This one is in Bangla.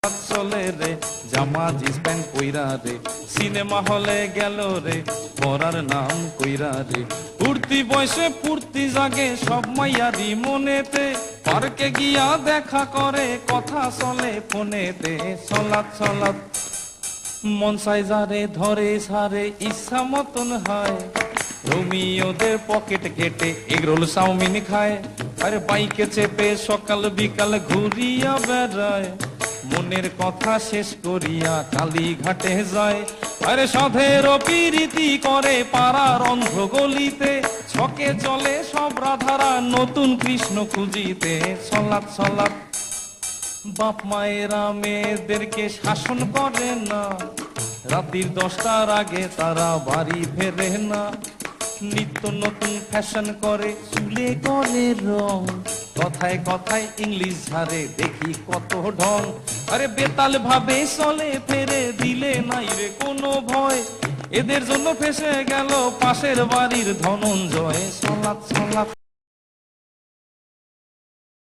চলে রে জামা জিন্স প্যান্ট কইরা রে সিনেমা হলে গেল রে পড়ার নাম কইরা রে ফুর্তি বয়সে ফুর্তি জাগে সব মাইয়ারি মনেতে পার্কে গিয়া দেখা করে কথা চলে ফোনেতে চলাত চলাত মন সাইজারে ধরে সারে ইচ্ছা মতন হয় রোমিওদের পকেট কেটে এগরোল চাউমিন খায় আরে বাইকে চেপে সকাল বিকাল ঘুরিয়া বেড়ায় মনের কথা শেষ করিয়া কালীঘাটে যায় আরে সাধের প্রীতি করে পাড়ার অন্ধ গলিতে ছকে চলে সব রাধারা নতুন কৃষ্ণ খুঁজিতে চলাত চলাত বাপ মায়েরা মেয়েদেরকে শাসন করে না রাত্রির 10টার আগে তারা বাড়ি ফেরে না নিত্য নতুন ফ্যাশন করে চুলে করে রং কথায় কথায় ইংলিশ ঝাড়ে দেখি কত ঢং আরে বেতাল ভাবে চলে ফেরে দিলে নাই রে কোনো ভয় এদের জন্য ফেসে গেল পাশের বাড়ির ধনঞ্জয় চলাত চলাত